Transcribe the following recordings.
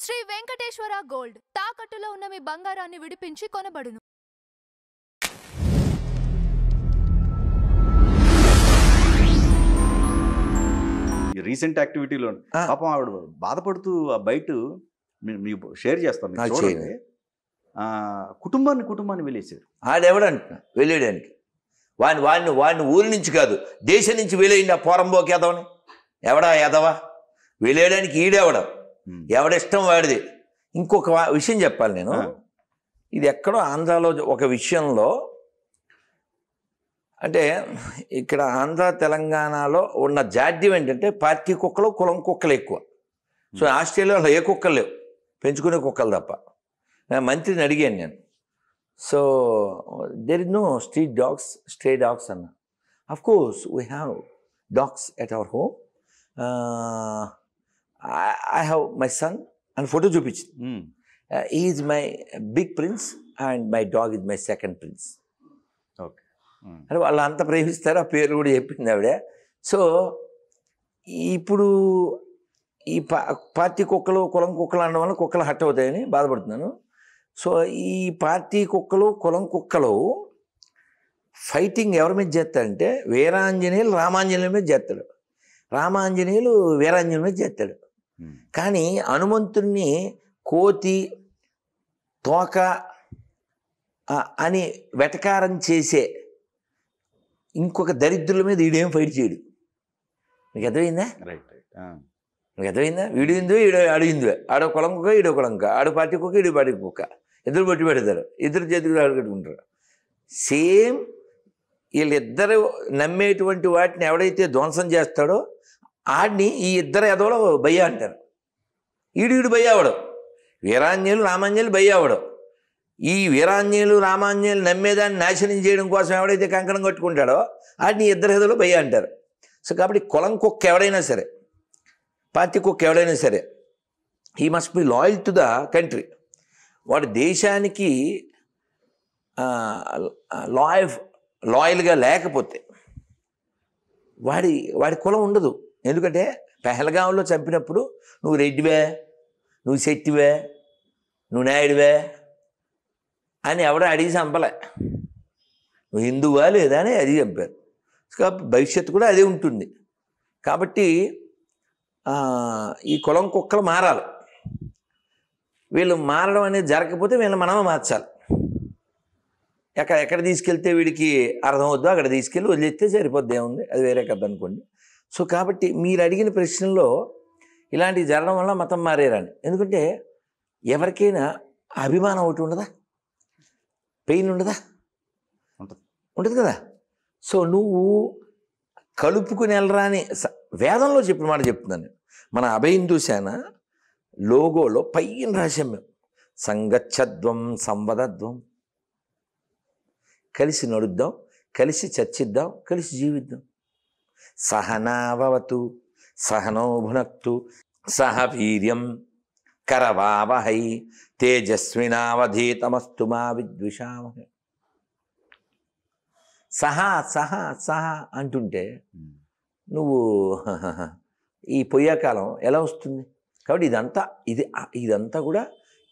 Shri Venkateswara gold తాకట్టులో ఉన్న మీ బంగారాన్ని విడిపించి కొనబడును. రీసెంట్ యాక్టివిటీలో పాపం ఆవిడ బాధపడుతూ ఆ బయట మీకు షేర్ చేస్తాను చూడండి. కుటుంబాన్ని వెళ్ళేసారు. ఆడెవడంటున్నా వెళ్ళేయడానికి వాడిని ఊరి నుంచి కాదు దేశం నుంచి వెళ్ళేయండి. ఆ పోరంబోకి ఎదవని ఎవడా ఎదవా వెళ్ళేయడానికి ఈడెవడం ఎవడిష్టం వాడిది. ఇంకొక విషయం చెప్పాలి నేను. ఇది ఎక్కడో ఆంధ్రాలో ఒక విషయంలో అంటే ఇక్కడ ఆంధ్ర తెలంగాణలో ఉన్న జాడ్యం ఏంటంటే పార్టీ కుక్కలు కులం కుక్కలు ఎక్కువ. సో ఆస్ట్రేలియాలో ఏ కుక్కలు లేవు, పెంచుకునే కుక్కలు తప్ప. మంత్రిని అడిగాను నేను. So there is no street dogs stray dogs అన్న. Of course we have dogs at our home. I have my son అని ఫోటో చూపించింది. He is my big prince and my dog is my second prince. Okay, అంటే వాళ్ళు అంత ప్రేమిస్తారు. ఆ పేరు కూడా చెప్పింది ఆవిడ. సో ఇప్పుడు ఈ పార్టీ కుక్కలు కులం కుక్కలు అనడం వల్ల కుక్కలు హట్ అవుతాయని బాధపడుతున్నాను. సో ఈ పార్టీ కుక్కలు కులం కుక్కలు ఫైటింగ్ ఎవరి మీద చేస్తాడంటే వీరాంజనేయులు రామాంజనేయుల మీద చేస్తాడు, రామాంజనేయులు వీరాంజనేయుల మీద చేస్తాడు. కానీ హనుమంతుడిని కోతి తోక అని వెటకారం చేసే ఇంకొక దరిద్రుల మీద వీడేం ఫైట్ చేయడు. నీకు అర్థమైందా? నీకు అర్థమైందా? వీడు ఇందో అడిగిందో ఆడో కులం కుక్క ఈడో కులం కుక్క, ఆడో పార్టీ కుక్క ఈడో పార్టీ కుక్క, ఇద్దరు బట్టి పెడతారు, ఇద్దరు చేతులు ఆడుకట్టుకుంటారు. సేమ్ వీళ్ళిద్దరు నమ్మేటువంటి వాటిని ఎవడైతే ధ్వంసం చేస్తాడో ఆడిని ఈ ఇద్దరు ఎదవలో భయ్య అంటారు. ఈడు భయ్య అవడం, వీరాంజనేయులు రామాంజనేయులు భయ్య అవడం. ఈ వీరాంజనేయులు రామాంజనేయులు నమ్మేదాన్ని నాశనం చేయడం కోసం ఎవడైతే కంకణం కట్టుకుంటాడో ఆడిని ఇద్దరు ఎదవలో భయ్య అంటారు. సో కాబట్టి కులం కుక్క ఎవడైనా సరే, పార్టీ కుక్క ఎవడైనా సరే, he must be loyal to the country. వాడు దేశానికి లాయల్గా లేకపోతే వాడి కులం ఉండదు. ఎందుకంటే పెహల్గాంలో చంపినప్పుడు నువ్వు రెడ్డివే, నువ్వు శెట్టివే, నువ్వు నాయుడివే అని ఎవడో అడిగి చంపలే. నువ్వు హిందువా లేదా అని అడిగి చంపారు. కాబట్టి భవిష్యత్తు కూడా అదే ఉంటుంది. కాబట్టి ఈ కులం కుక్కలు మారాలి. వీళ్ళు మారడం అనేది జరగకపోతే వీళ్ళని మనమే మార్చాలి. ఎక్కడ తీసుకెళ్తే వీడికి అర్థమవుద్దో అక్కడ తీసుకెళ్ళి వదిలేస్తే సరిపోద్ది, ఏముంది, అది వేరే కథ అనుకోండి. సో కాబట్టి మీరు అడిగిన ప్రశ్నలో ఇలాంటివి జరగడం వల్ల మతం మారేరని. ఎందుకంటే ఎవరికైనా అభిమానం ఒకటి ఉండదా, పెయిన్ ఉండదా? ఉంటుంది కదా. సో నువ్వు కలుపుకుని వెళ్ళరా అని వేదంలో చెప్పిన మాట చెప్తున్నాను. మన అభయిందు సేన లోగోలో పైన రాశాం మేము, సంగచ్చద్వం సంవదద్వం. కలిసి నడుద్దాం, కలిసి చర్చిద్దాం, కలిసి జీవిద్దాం. సహనావతు సహనో భునక్తు సహ వీర్యం కరవావహై తేజస్వినావధీతమస్తు మా విద్విషావహై. సహా సహా సహా అంటుంటే నువ్వు ఈ పొయ్యాకాలం ఎలా వస్తుంది? కాబట్టి ఇదంతా కూడా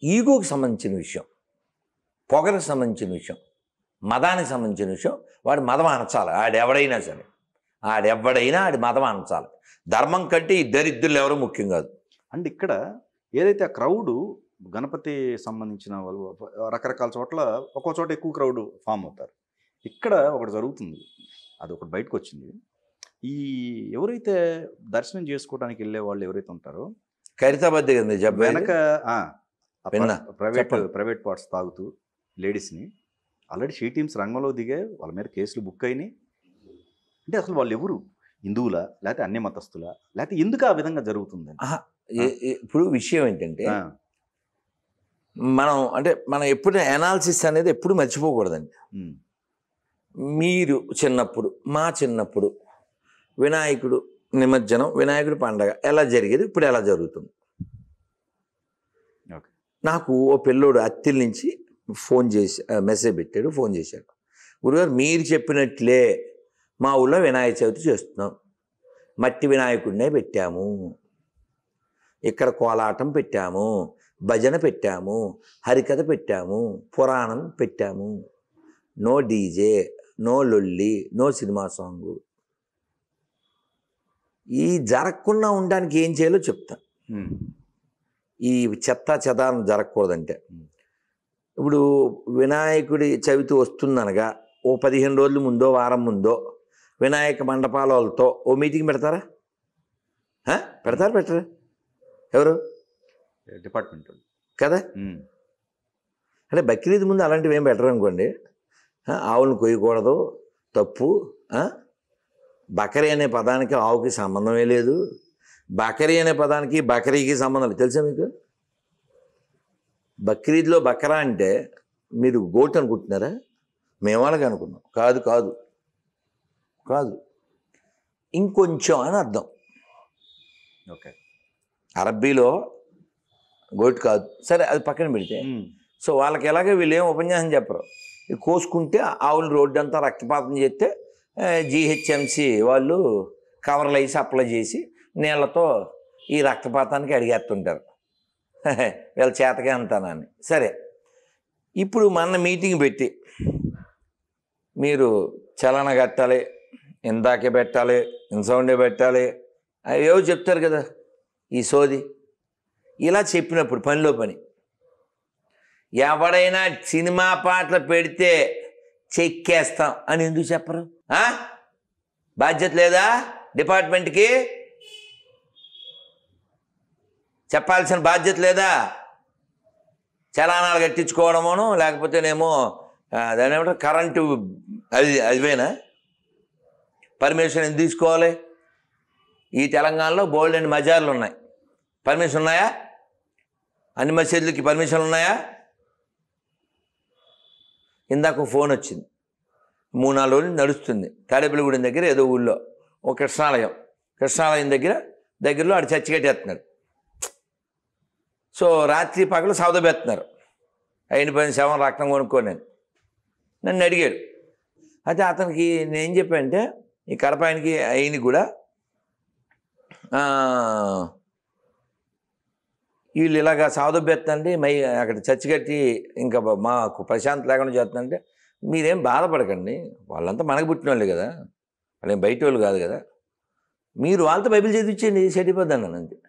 ఈగోకి సంబంధించిన విషయం, పొగరకు సంబంధించిన విషయం, మదానికి సంబంధించిన విషయం. వాడు మదం అనచాలి. ఆడెవడైనా సరే, ఆడి మదం అనచాలి. ధర్మం కంటే ఈ దరిద్రులు ఎవరో ముఖ్యం కాదు. అండ్ ఇక్కడ ఏదైతే ఆ క్రౌడు గణపతి సంబంధించిన వాళ్ళు రకరకాల చోట్ల ఒక్కో చోట ఎక్కువ క్రౌడ్ ఫామ్ అవుతారు. ఇక్కడ ఒకటి జరుగుతుంది, అది ఒకటి బయటకు వచ్చింది. ఈ ఎవరైతే దర్శనం చేసుకోవడానికి వెళ్ళే వాళ్ళు ఎవరైతే ఉంటారో ఖైరతాబాద్ దగ్గర వెనక ప్రైవేట్ పార్ట్స్ తాగుతూ లేడీస్ని ఆల్రెడీ షీ టీమ్స్ రంగంలో దిగే వాళ్ళ మీద కేసులు బుక్ అయినాయి. అంటే అసలు వాళ్ళు ఎవరు, హిందువులా లేకపోతే అన్య మతస్థులా, లేకపోతే ఎందుకు ఆ విధంగా జరుగుతుంది? ఇప్పుడు విషయం ఏంటంటే మనం ఎప్పుడు అనాలిసిస్ అనేది ఎప్పుడు మర్చిపోకూడదండి. మీరు మా చిన్నప్పుడు వినాయకుడు నిమజ్జనం, వినాయకుడు పండగ ఎలా జరిగేది, ఇప్పుడు ఎలా జరుగుతుంది? నాకు ఓ పిల్లోడు అత్తిల నుంచి ఫోన్ చేసి మెసేజ్ పెట్టాడు, ఫోన్ చేశాడు. గురుగారు మీరు చెప్పినట్లే మా ఊళ్ళో వినాయక చవితి చేస్తున్నాం, మట్టి వినాయకుడినే పెట్టాము. ఇక్కడ కోలాటం పెట్టాము, భజన పెట్టాము, హరికథ పెట్టాము, పురాణం పెట్టాము. నో డీజే, నో లొల్లి, నో సినిమా సాంగు. ఈ జరగకుండా ఉండడానికి ఏం చేయాలో చెప్తా. ఈ చెత్త చెదారం జరగకూడదంటే, ఇప్పుడు వినాయకుడి చవితి వస్తుందనగా ఓ 15 రోజుల ముందో వారం ముందో వినాయక మండపాల వాళ్ళతో ఓ మీటింగ్ పెడతారా? పెడతారా పెట్టరా? ఎవరు? డిపార్ట్మెంట్ కదా. అంటే బక్రీద్ ముందు అలాంటివి ఏం పెట్టరు అనుకోండి. ఆవులను కొయ్యకూడదు, తప్పు. బకరీ అనే పదానికి ఆవుకి సంబంధమే లేదు. బకరీ అనే పదానికి బకరీకి సంబంధం లేదు. తెలుసా మీకు? బక్రీద్లో బకరా అంటే మీరు గోట్ అనుకుంటున్నారా? మేము అలాగే అనుకున్నాం. కాదు కాదు కాదు, ఇంకొంచెం అని అర్థం. ఓకే, అరబ్బీలో గోట్ కాదు. సరే, అది పక్కన పెడితే, సో వాళ్ళకి ఎలాగే వీళ్ళు ఏం ఉపన్యాసం చెప్పరు. కోసుకుంటే ఆవులు రోడ్డు అంతా రక్తపాతం చేస్తే జిహెచ్ఎంసి వాళ్ళు కవర్లు వేసి అప్లై చేసి నీళ్లతో ఈ రక్తపాతానికి అడిగేస్తుంటారు. వీళ్ళ చేతకే అంతానని. సరే, ఇప్పుడు మన మీటింగ్ పెట్టి మీరు చలన కట్టాలి, ఇందాకే పెట్టాలి, ఇన్సౌండే పెట్టాలి, ఏవో చెప్తారు కదా ఈ సోది. ఇలా చెప్పినప్పుడు పనిలో పని ఎవడైనా సినిమా పాటలు పెడితే చెక్కేస్తాం అని ఎందుకు చెప్పరు? బాధ్యత లేదా డిపార్ట్మెంట్కి? చెప్పాల్సిన బాధ్యత లేదా? చలానాలు కట్టించుకోవడమోను, లేకపోతేనేమో దాని ఏమంటారు కరెంటు, అదివేనా? పర్మిషన్ ఎందుకు తీసుకోవాలి? ఈ తెలంగాణలో బోల్డ్ అండ్ మజార్లు ఉన్నాయి. పర్మిషన్ ఉన్నాయా? అన్ని మసీదులకి పర్మిషన్లు ఉన్నాయా? ఇందాక ఫోన్ వచ్చింది, 3-4 రోజులు నడుస్తుంది. తాడేపల్లిగూడెం దగ్గర ఏదో ఊళ్ళో ఒక కృష్ణాలయం దగ్గరలో ఆడు చర్చి కట్టేస్తున్నాడు. సో రాత్రి పగలు సౌదబెత్తున్నారు. అయిన పని శవం రక్తం కొనుక్కోని నన్ను అడిగాడు. అయితే అతనికి నేను చెప్పానంటే ఈ కడపాయనికి అయిన కూడా వీళ్ళు ఇలాగా సౌదబెత్తండి, అక్కడ చర్చి కట్టి ఇంకా మాకు ప్రశాంత్ లేకుండా చేస్తుందంటే, మీరేం బాధపడకండి, వాళ్ళంతా మనకు పుట్టిన వాళ్ళే కదా, వాళ్ళేం బయట వాళ్ళు కాదు కదా, మీరు వాళ్ళతో బైబిల్ చదివించండి, సెటిపోద్దాను అంతే.